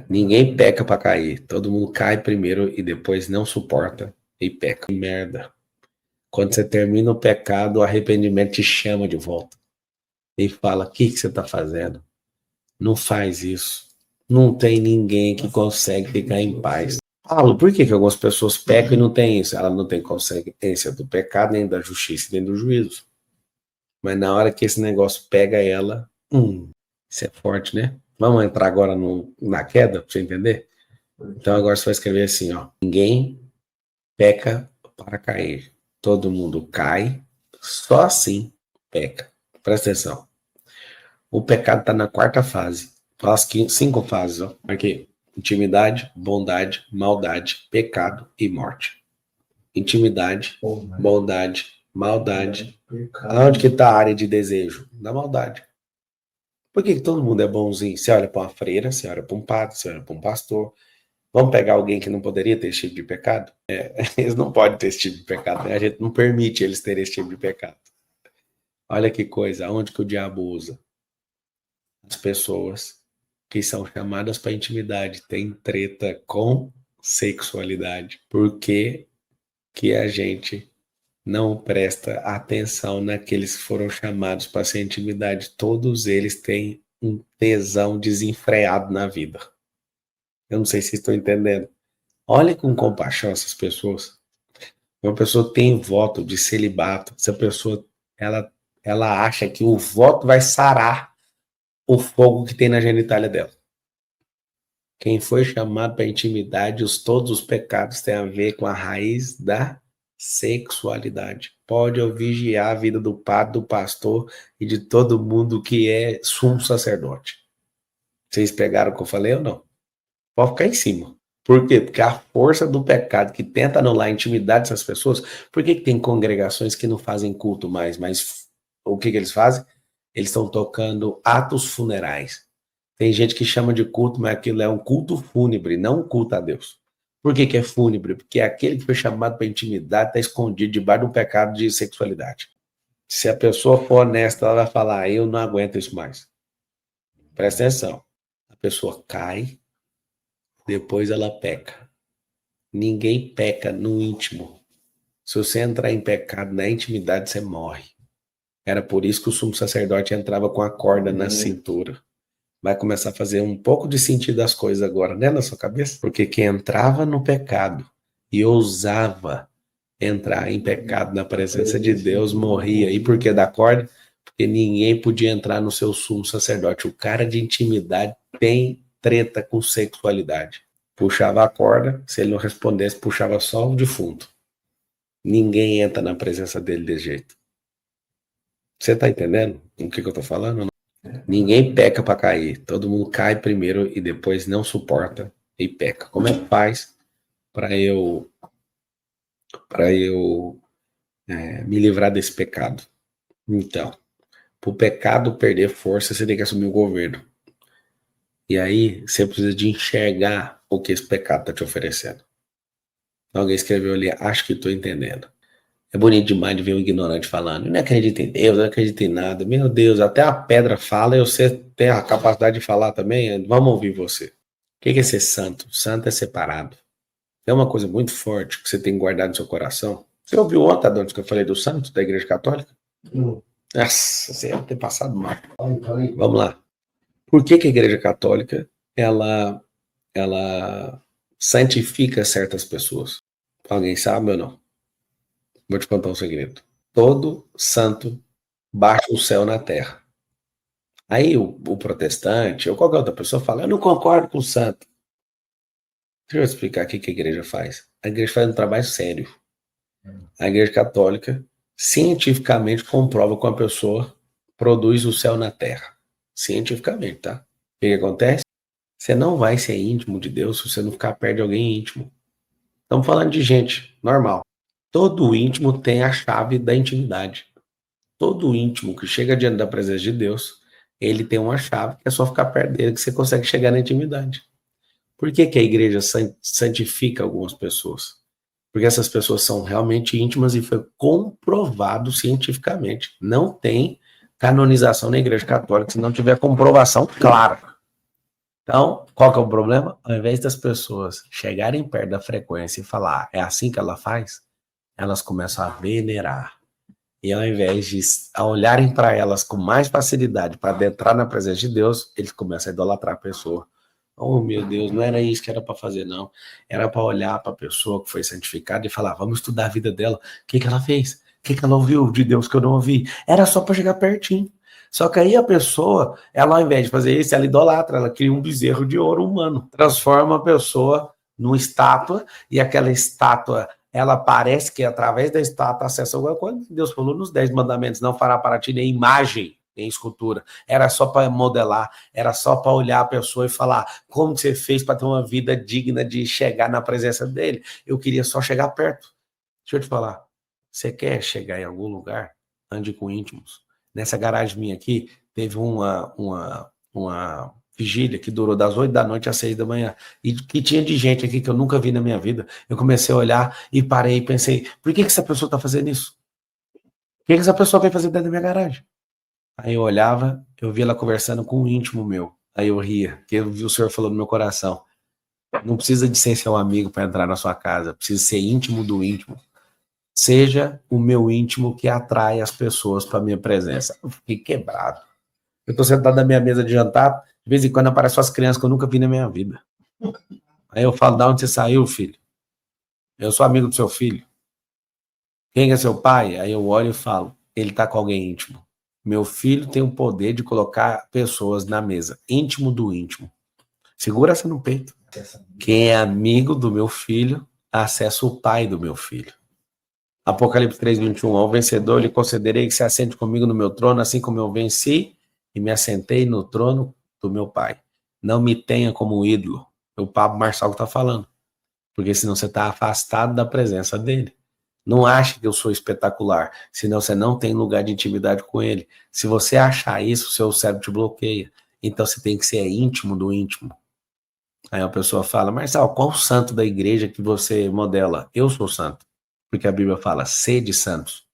Ninguém peca para cair. Todo mundo cai primeiro e depois não suporta e peca. Que merda. Quando você termina o pecado, o arrependimento te chama de volta e fala: o que você está fazendo? Não faz isso. Não tem ninguém que consegue ficar em paz. Paulo, por que algumas pessoas pecam e não tem isso? Ela não tem consciência do pecado, nem da justiça, nem do juízo. Mas na hora que esse negócio pega ela, isso é forte, né? Vamos entrar agora na queda, pra você entender? Então agora você vai escrever assim, ó. Ninguém peca para cair. Todo mundo cai, só assim peca. Presta atenção. O pecado está na quarta fase. As 5 fases, ó. Aqui. Intimidade, bondade, maldade, pecado e morte. Intimidade, bondade, maldade. Onde que está a área de desejo? Da maldade. Por que todo mundo é bonzinho? Você olha para uma freira, você olha para um padre, você olha para um pastor. Vamos pegar alguém que não poderia ter esse tipo de pecado? Eles não podem ter esse tipo de pecado, né? A gente não permite eles terem esse tipo de pecado. Olha que coisa, onde que o diabo usa? As pessoas que são chamadas para intimidade têm treta com sexualidade. Por que que a gente não presta atenção naqueles que foram chamados para ser intimidade? Todos eles têm um tesão desenfreado na vida. Eu não sei se estão entendendo. Olhe com compaixão essas pessoas. Uma pessoa tem voto de celibato. Essa pessoa, ela acha que o voto vai sarar o fogo que tem na genitália dela. Quem foi chamado para intimidade, todos os pecados têm a ver com a raiz da sexualidade. Pode eu vigiar a vida do padre, do pastor e de todo mundo que é sumo sacerdote. Vocês pegaram o que eu falei ou não? Pode ficar em cima. Por quê? Porque a força do pecado que tenta anular a intimidade dessas pessoas. Por que tem congregações que não fazem culto mais? Mas o que eles fazem? Eles estão tocando atos funerais. Tem gente que chama de culto, mas aquilo é um culto fúnebre, não um culto a Deus. Por que é fúnebre? Porque aquele que foi chamado para intimidade está escondido debaixo de um pecado de sexualidade. Se a pessoa for honesta, ela vai falar: eu não aguento isso mais. Presta atenção. A pessoa cai, depois ela peca. Ninguém peca no íntimo. Se você entrar em pecado na intimidade, você morre. Era por isso que o sumo sacerdote entrava com a corda na cintura. Vai começar a fazer um pouco de sentido das coisas agora, né, na sua cabeça? Porque quem entrava no pecado e ousava entrar em pecado na presença de Deus morria. E por que da corda? Porque ninguém podia entrar no seu sumo sacerdote. O cara de intimidade tem treta com sexualidade. Puxava a corda, se ele não respondesse, puxava só o defunto. Ninguém entra na presença dele desse jeito. Você tá entendendo o que eu tô falando? Ninguém peca para cair. Todo mundo cai primeiro e depois não suporta e peca. Como é que faz para eu me livrar desse pecado? Então, para o pecado perder força, você tem que assumir o governo. E aí, você precisa de enxergar o que esse pecado está te oferecendo. Alguém escreveu ali: acho que estou entendendo. É bonito demais de ver um ignorante falando: eu não acredito em Deus, eu não acredito em nada. Meu Deus, até a pedra fala e você tem a capacidade de falar também. Vamos ouvir você. O que é ser santo? Santo é separado. É uma coisa muito forte que você tem que guardar no seu coração. Você ouviu ontem, Adonis, que eu falei do santo da Igreja Católica? Nossa, você deve ter passado mal. Vamos lá. Por que a Igreja Católica ela santifica certas pessoas? Alguém sabe ou não? Vou te contar um segredo. Todo santo baixa o céu na terra. Aí o protestante ou qualquer outra pessoa fala: eu não concordo com o santo. Deixa eu explicar o que a igreja faz. A igreja faz um trabalho sério. A igreja católica cientificamente comprova que uma pessoa produz o céu na terra. Cientificamente, tá? O que acontece? Você não vai ser íntimo de Deus se você não ficar perto de alguém íntimo. Estamos falando de gente normal. Todo íntimo tem a chave da intimidade. Todo íntimo que chega diante da presença de Deus, ele tem uma chave que é só ficar perto dele que você consegue chegar na intimidade. Por que a igreja santifica algumas pessoas? Porque essas pessoas são realmente íntimas e foi comprovado cientificamente. Não tem canonização na igreja católica se não tiver comprovação clara. Então, qual que é o problema? Ao invés das pessoas chegarem perto da frequência e falar, é assim que ela faz, elas começam a venerar. E ao invés de olharem para elas com mais facilidade para adentrar na presença de Deus, eles começam a idolatrar a pessoa. Oh, meu Deus, não era isso que era para fazer, não. Era para olhar para a pessoa que foi santificada e falar, vamos estudar a vida dela. O que ela fez? O que ela ouviu de Deus que eu não ouvi? Era só para chegar pertinho. Só que aí a pessoa, ela ao invés de fazer isso, ela idolatra, ela cria um bezerro de ouro humano. Transforma a pessoa numa estátua e aquela estátua ela parece que através da estátua acessa alguma coisa. Deus falou nos 10 mandamentos, não fará para ti nem imagem, nem escultura. Era só para modelar, era só para olhar a pessoa e falar como você fez para ter uma vida digna de chegar na presença dele. Eu queria só chegar perto. Deixa eu te falar, você quer chegar em algum lugar? Ande com íntimos. Nessa garagem minha aqui, teve uma vigília que durou das 8 da noite às 6 da manhã. E que tinha de gente aqui que eu nunca vi na minha vida. Eu comecei a olhar e parei e pensei, por que essa pessoa está fazendo isso? O que essa pessoa vem fazer dentro da minha garagem? Aí eu olhava, eu via ela conversando com um íntimo meu. Aí eu ria, porque eu vi o Senhor falou no meu coração. Não precisa de ser seu amigo para entrar na sua casa, precisa ser íntimo do íntimo. Seja o meu íntimo que atrai as pessoas para minha presença. Eu fiquei quebrado. Eu estou sentado na minha mesa de jantar, de vez em quando aparecem as crianças que eu nunca vi na minha vida. Aí eu falo, da onde você saiu, filho? Eu sou amigo do seu filho. Quem é seu pai? Aí eu olho e falo, ele está com alguém íntimo. Meu filho tem o poder de colocar pessoas na mesa, íntimo do íntimo. Segura essa no peito. Quem é amigo do meu filho, acessa o pai do meu filho. Apocalipse 3:21, ao vencedor lhe concederei que se assente comigo no meu trono, assim como eu venci e me assentei no trono do meu pai. Não me tenha como ídolo. O Pablo Marçal está falando. Porque senão você está afastado da presença dele. Não ache que eu sou espetacular, senão você não tem lugar de intimidade com ele. Se você achar isso, seu cérebro te bloqueia. Então você tem que ser íntimo do íntimo. Aí a pessoa fala, Marçal, qual santo da igreja que você modela? Eu sou santo. Porque a Bíblia fala, sede santos.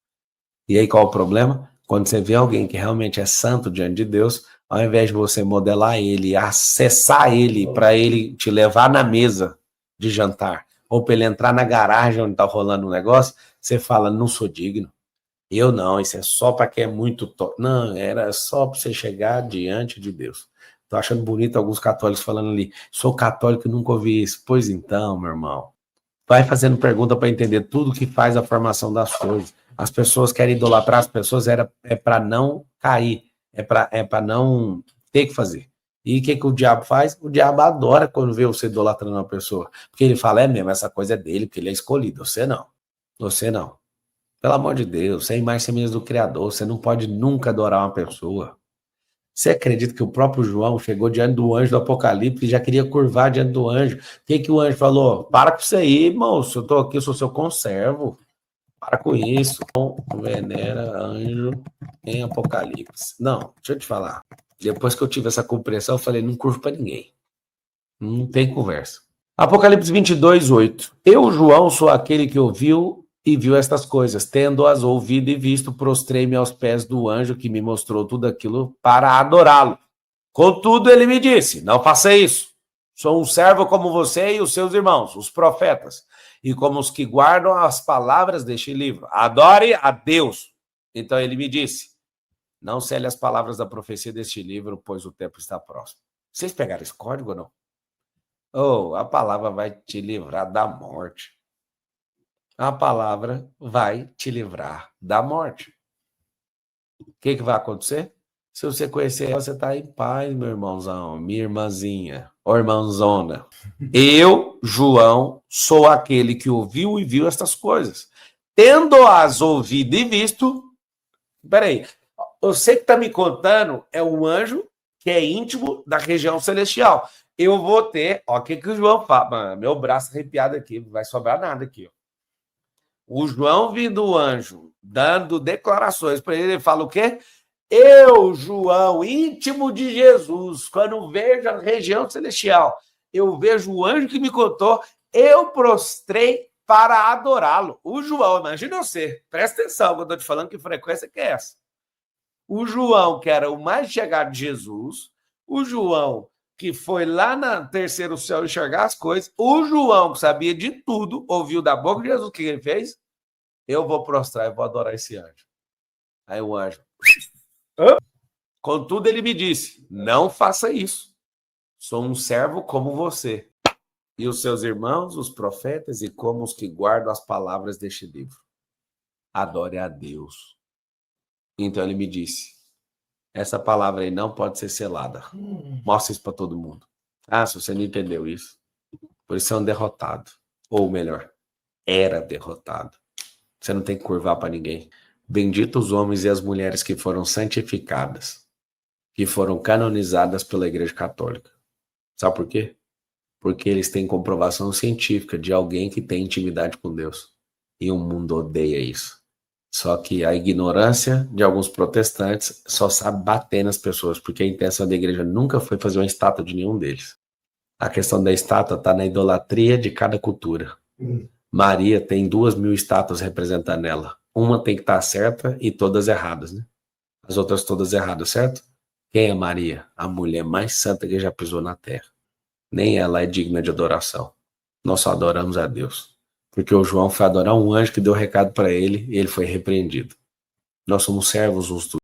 E aí qual o problema? Quando você vê alguém que realmente é santo diante de Deus, ao invés de você modelar ele, acessar ele para ele te levar na mesa de jantar, ou para ele entrar na garagem onde está rolando um negócio, você fala, não sou digno. Eu não, isso é só para quem é muito top. Não, era só para você chegar diante de Deus. Tô achando bonito alguns católicos falando ali, sou católico e nunca ouvi isso. Pois então, meu irmão, vai fazendo pergunta para entender tudo que faz a formação das coisas. As pessoas querem idolatrar as pessoas, é para não cair, é para não ter que fazer. E o que o diabo faz? O diabo adora quando vê você idolatrando uma pessoa. Porque ele fala, é mesmo, essa coisa é dele, porque ele é escolhido. Você não. Você não. Pelo amor de Deus, você é imagem e semelhança do Criador, você não pode nunca adorar uma pessoa. Você acredita que o próprio João chegou diante do anjo do Apocalipse e já queria curvar diante do anjo? O que o anjo falou? Para com isso aí, moço, eu estou aqui, eu sou seu conservo. Para com isso. Não venera anjo em Apocalipse. Não, deixa eu te falar. Depois que eu tive essa compreensão, eu falei, não curvo para ninguém. Não tem conversa. Apocalipse 22:8. Eu, João, sou aquele que ouviu e viu estas coisas. Tendo-as ouvido e visto, prostrei-me aos pés do anjo que me mostrou tudo aquilo para adorá-lo. Contudo, ele me disse, não faça isso. Sou um servo como você e os seus irmãos, os profetas, e como os que guardam as palavras deste livro. Adore a Deus. Então ele me disse, não cele as palavras da profecia deste livro, pois o tempo está próximo. Vocês pegaram esse código ou não? Oh, a palavra vai te livrar da morte. A palavra vai te livrar da morte. O que vai acontecer? Se você conhecer ela, você está em paz, meu irmãozão, minha irmãzinha, ou irmãzona. Eu, João, sou aquele que ouviu e viu estas coisas. Tendo-as ouvido e visto... Peraí, você que está me contando é um anjo que é íntimo da região celestial. Eu vou ter... Ó, o que o João fala? Mano, meu braço arrepiado aqui, não vai sobrar nada aqui. Ó. O João vindo o anjo, dando declarações para ele, ele fala o quê? Eu, João, íntimo de Jesus, quando vejo a região celestial, eu vejo o anjo que me contou, eu prostrei para adorá-lo. O João, imagina você, presta atenção, que eu estou te falando que frequência que é essa. O João, que era o mais chegado de Jesus, o João que foi lá na terceiro céu enxergar as coisas. O João, que sabia de tudo, ouviu da boca de Jesus o que ele fez. Eu vou prostrar, eu vou adorar esse anjo. Aí o anjo... Contudo, ele me disse, não faça isso. Sou um servo como você. E os seus irmãos, os profetas, e como os que guardam as palavras deste livro. Adore a Deus. Então ele me disse, essa palavra aí não pode ser selada. Mostra isso para todo mundo. Ah, se você não entendeu isso. Por isso é um derrotado. Ou melhor, era derrotado. Você não tem que curvar para ninguém. Benditos os homens e as mulheres que foram santificadas, que foram canonizadas pela Igreja Católica. Sabe por quê? Porque eles têm comprovação científica de alguém que tem intimidade com Deus. E o mundo odeia isso. Só que a ignorância de alguns protestantes só sabe bater nas pessoas, porque a intenção da igreja nunca foi fazer uma estátua de nenhum deles. A questão da estátua está na idolatria de cada cultura. Maria tem 2.000 estátuas representando ela. Uma tem que estar certa e todas erradas, né? As outras todas erradas, certo? Quem é Maria? A mulher mais santa que já pisou na terra. Nem ela é digna de adoração. Nós só adoramos a Deus. Porque o João foi adorar um anjo que deu recado para ele e ele foi repreendido. Nós somos servos uns dos